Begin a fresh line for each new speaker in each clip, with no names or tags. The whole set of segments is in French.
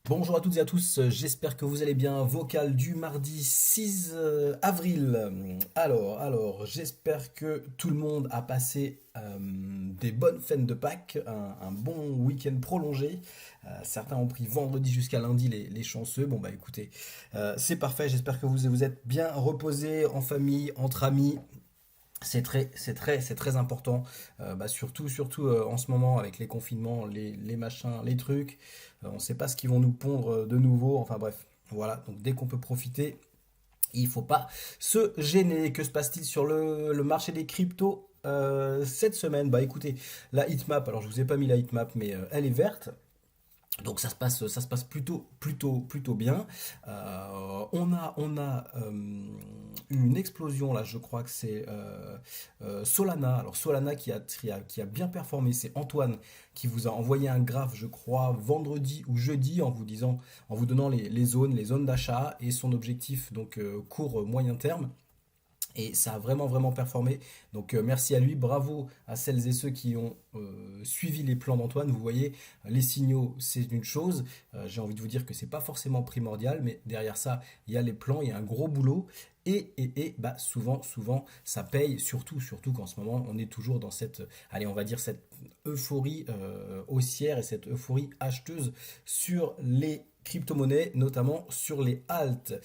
Bonjour à toutes et à tous, j'espère que vous allez bien. Vocal du mardi 6 avril. J'espère que tout le monde a passé des bonnes fêtes de Pâques, un bon week-end prolongé. Certains ont pris vendredi jusqu'à lundi les chanceux. Bon bah écoutez, c'est parfait, j'espère que vous êtes bien reposés en famille, entre amis. C'est très important, surtout en ce moment avec les confinements, les machins, les trucs. On ne sait pas ce qu'ils vont nous pondre de nouveau. Enfin bref, voilà. Donc dès qu'on peut profiter, il ne faut pas se gêner. Que se passe-t-il sur le marché des cryptos cette semaine? Bah écoutez, la heatmap. Alors je vous ai pas mis la heatmap, mais elle est verte. Donc ça se passe plutôt bien. On a une explosion là, je crois que c'est Solana. Alors Solana qui a bien performé, c'est Antoine qui vous a envoyé un graphe, je crois, vendredi ou jeudi en vous donnant les zones d'achat et son objectif donc court moyen terme. Et ça a vraiment performé. Donc merci à lui, bravo à celles et ceux qui ont suivi les plans d'Antoine. Vous voyez, les signaux, c'est une chose. J'ai envie de vous dire que c'est pas forcément primordial, mais derrière ça, il y a les plans, il y a un gros boulot. Bah, souvent, ça paye, surtout qu'en ce moment, on est toujours dans cette, allez, on va dire cette euphorie haussière et cette euphorie acheteuse sur les crypto-monnaies, notamment sur les alt.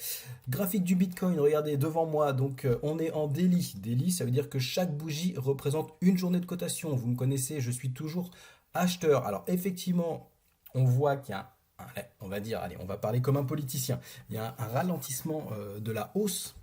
Graphique du Bitcoin, regardez devant moi, donc on est en daily. Daily, ça veut dire que chaque bougie représente une journée de cotation. Vous me connaissez, je suis toujours acheteur. Alors effectivement, on voit qu'il y a on va dire, allez, on va parler comme un politicien. Il y a un ralentissement de la hausse.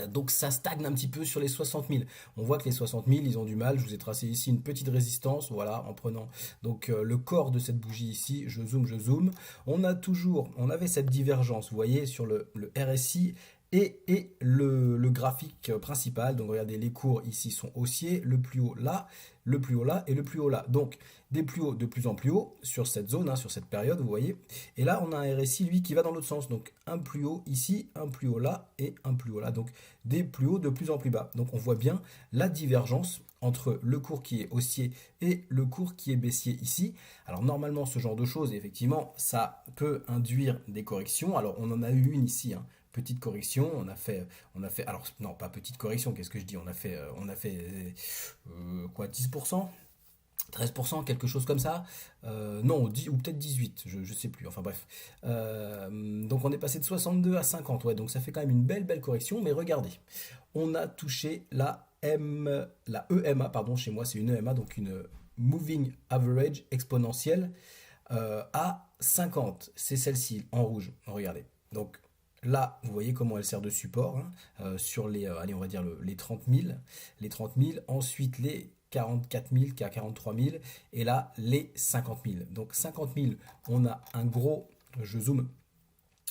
Donc ça stagne un petit peu sur les 60 000. On voit que les 60 000, ils ont du mal. Je vous ai tracé ici une petite résistance, voilà, en prenant donc le corps de cette bougie ici. Je zoome. On avait cette divergence, vous voyez, sur le RSI et le graphique principal. Donc regardez, les cours ici sont haussiers, le plus haut là, le plus haut là et le plus haut là. Donc des plus hauts de plus en plus haut sur cette zone, hein, sur cette période, vous voyez. Et là, on a un RSI, lui, qui va dans l'autre sens. Donc un plus haut ici, un plus haut là et un plus haut là. Donc des plus hauts de plus en plus bas. Donc on voit bien la divergence entre le cours qui est haussier et le cours qui est baissier ici. Alors normalement, ce genre de choses, effectivement, ça peut induire des corrections. Alors on en a eu une ici, hein. Petite correction, alors non, pas petite correction, qu'est-ce que je dis, quoi, 10%, 13%, quelque chose comme ça. Non, 10, ou peut-être 18, je ne sais plus, enfin bref. Donc on est passé de 62 à 50, ouais, donc ça fait quand même une belle correction, mais regardez, on a touché la EMA, pardon, chez moi c'est une EMA, donc une Moving Average exponentielle à 50, c'est celle-ci en rouge, regardez. Donc là, vous voyez comment elle sert de support, hein, sur allez, on va dire les 30 000, ensuite les 44 000, 43 000, et là les 50 000. Donc 50 000, on a un gros, je zoome,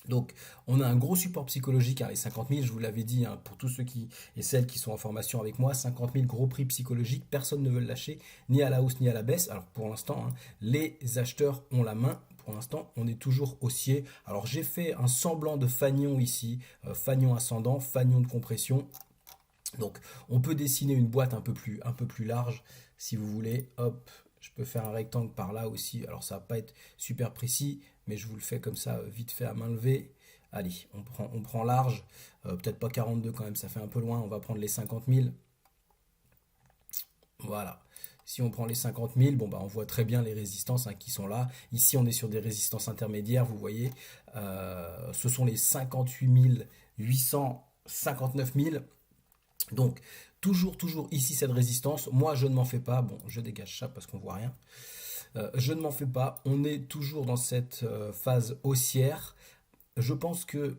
donc, on a un gros support psychologique, hein, les 50 000, je vous l'avais dit, hein, pour tous ceux qui et celles qui sont en formation avec moi, 50 000 gros prix psychologiques, personne ne veut le lâcher, ni à la hausse ni à la baisse. Alors, pour l'instant, hein, les acheteurs ont la main. Pour l'instant, on est toujours haussier. Alors, j'ai fait un semblant de fanion ici, fanion ascendant, fanion de compression. Donc, on peut dessiner une boîte un peu plus large, si vous voulez. Hop, je peux faire un rectangle par là aussi. Alors, ça va pas être super précis, mais je vous le fais comme ça, vite fait à main levée. Allez, on prend large. Peut-être pas 42 quand même, ça fait un peu loin. On va prendre les 50 000. Voilà. Si on prend les 50 000, bon bah on voit très bien les résistances, hein, qui sont là. Ici, on est sur des résistances intermédiaires, vous voyez. Ce sont les 58 800, 59 000. Donc, toujours ici cette résistance. Moi, je ne m'en fais pas. Bon, je dégage ça parce qu'on voit rien. Je ne m'en fais pas. On est toujours dans cette phase haussière. Je pense que,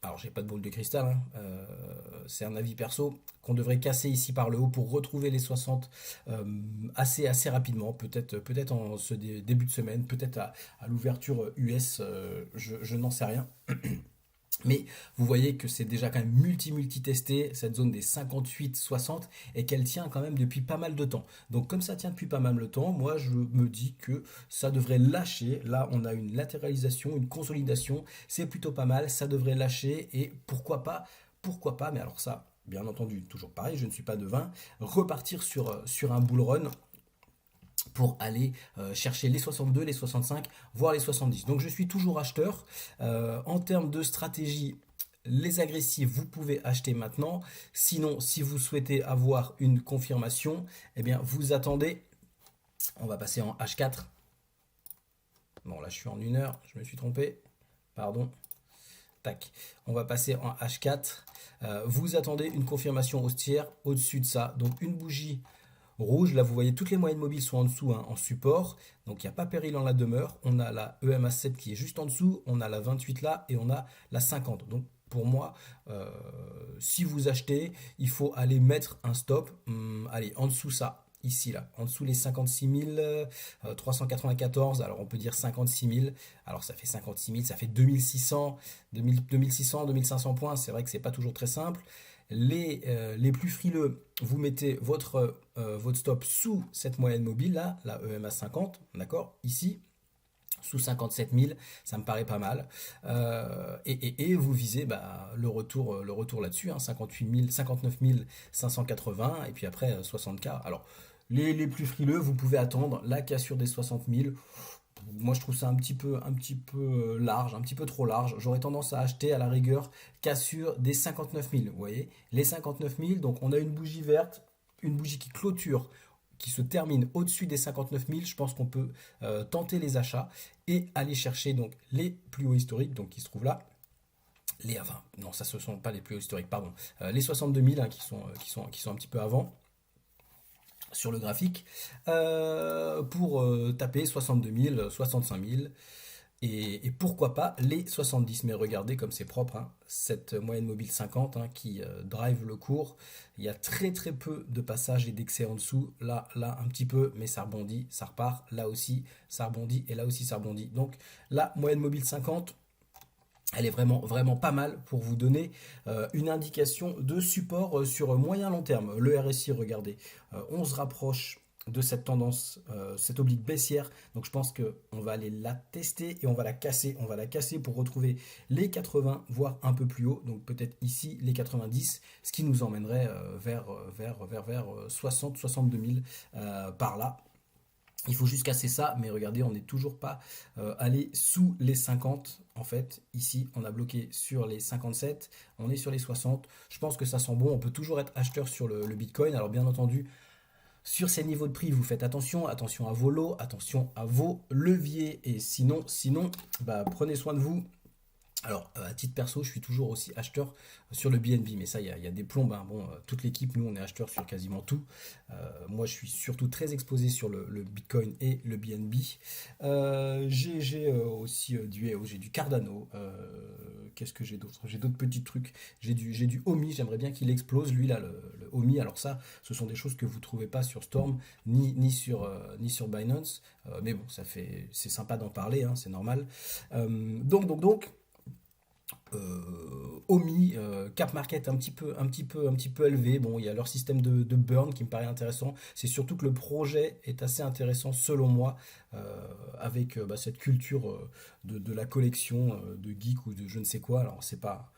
alors j'ai pas de boule de cristal, hein, c'est un avis perso, qu'on devrait casser ici par le haut pour retrouver les 60 assez rapidement, peut-être en ce début de semaine, peut-être à l'ouverture US, je n'en sais rien. Mais vous voyez que c'est déjà quand même multi-testé, cette zone des 58-60, et qu'elle tient quand même depuis pas mal de temps. Donc comme ça tient depuis pas mal de temps, moi je me dis que ça devrait lâcher. Là on a une latéralisation, une consolidation, c'est plutôt pas mal, ça devrait lâcher, et pourquoi pas, mais alors ça, bien entendu, toujours pareil, je ne suis pas devin, repartir sur un bull run pour aller chercher les 62, les 65, voire les 70. Donc je suis toujours acheteur. En termes de stratégie, les agressifs, vous pouvez acheter maintenant. Sinon, si vous souhaitez avoir une confirmation, eh bien vous attendez. On va passer en H4. Bon, là je suis en 1 heure, je me suis trompé. Pardon. Tac. On va passer en H4. Vous attendez une confirmation haussière au-dessus de ça. Donc une bougie rouge, là vous voyez toutes les moyennes mobiles sont en dessous, hein, en support, donc il n'y a pas péril en la demeure. On a la EMA7 qui est juste en dessous, on a la 28 là et on a la 50. Donc pour moi, si vous achetez, il faut aller mettre un stop, allez, en dessous ça, ici là, en dessous les 56 394, alors on peut dire 56 000, alors ça fait 56 000, ça fait 2600, 2600, 2500 points, c'est vrai que c'est pas toujours très simple. Les plus frileux, vous mettez votre stop sous cette moyenne mobile là, la EMA 50, d'accord, ici, sous 57 000, ça me paraît pas mal. Et vous visez le retour là-dessus, hein, 58 000, 59 580, et puis après 60K. Alors, les plus frileux, vous pouvez attendre la cassure des 60 000. Moi, je trouve ça un petit peu large, un petit peu trop large. J'aurais tendance à acheter à la rigueur cassure des 59 000. Vous voyez, les 59 000. Donc, on a une bougie verte, une bougie qui clôture, qui se termine au-dessus des 59 000. Je pense qu'on peut tenter les achats et aller chercher donc les plus hauts historiques, donc qui se trouvent là. Enfin, non, ça ce sont pas les plus hauts historiques, pardon. Les 62 000 hein, qui sont un petit peu avant sur le graphique, pour taper 62 000, 65 000, et pourquoi pas les 70. Mais regardez comme c'est propre, hein, cette moyenne mobile 50 hein, qui drive le cours. Il y a très très peu de passages et d'excès en dessous. Là un petit peu, mais ça rebondit, ça repart. Là aussi, ça rebondit, et là aussi, ça rebondit. Donc la moyenne mobile 50, elle est vraiment, vraiment pas mal pour vous donner une indication de support sur moyen long terme. Le RSI, regardez, on se rapproche de cette tendance, cette oblique baissière. Donc je pense qu'on va aller la tester et on va la casser. On va la casser pour retrouver les 80, voire un peu plus haut. Donc peut-être ici les 90, ce qui nous emmènerait vers 60, 62 000 par là. Il faut juste casser ça, mais regardez, on n'est toujours pas allé sous les 50. En fait, ici, on a bloqué sur les 57, on est sur les 60. Je pense que ça sent bon. On peut toujours être acheteur sur le Bitcoin. Alors, bien entendu, sur ces niveaux de prix, vous faites attention, attention à vos lots, attention à vos leviers. Et sinon, prenez soin de vous. Alors, à titre perso, je suis toujours aussi acheteur sur le BNB, mais ça, il y a des plombes, hein. Bon, toute l'équipe, nous, on est acheteur sur quasiment tout. Moi, je suis surtout très exposé sur le Bitcoin et le BNB. J'ai aussi du EO, j'ai du Cardano. Qu'est-ce que j'ai d'autre? J'ai d'autres petits trucs. J'ai du OMI, j'aimerais bien qu'il explose, lui, là, le OMI. Alors ça, ce sont des choses que vous ne trouvez pas sur Storm, ni sur Binance. Mais bon, c'est sympa d'en parler, hein, c'est normal. Donc, OMI, cap market un petit peu élevé. Bon, il y a leur système de burn qui me paraît intéressant. C'est surtout que le projet est assez intéressant selon moi, avec cette culture de la collection de geek ou de je ne sais quoi. Alors c'est pas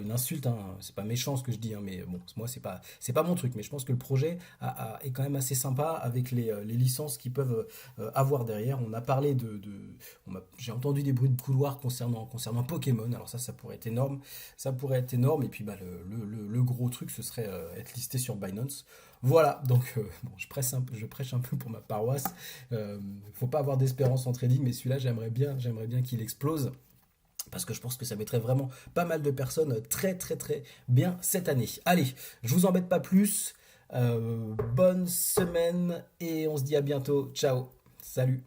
une insulte, hein, c'est pas méchant ce que je dis, hein, mais bon, moi c'est pas mon truc. Mais je pense que le projet est quand même assez sympa avec les licences qu'ils peuvent avoir derrière. On a parlé j'ai entendu des bruits de couloir concernant Pokémon. Alors ça pourrait être énorme, ça pourrait être énorme. Et puis le gros truc, ce serait être listé sur Binance. Voilà, donc bon, je prêche un peu pour ma paroisse. Faut pas avoir d'espérance en trading, mais celui-là j'aimerais bien qu'il explose. Parce que je pense que ça mettrait vraiment pas mal de personnes très très très bien cette année. Allez, je vous embête pas plus. Bonne semaine et on se dit à bientôt. Ciao, salut.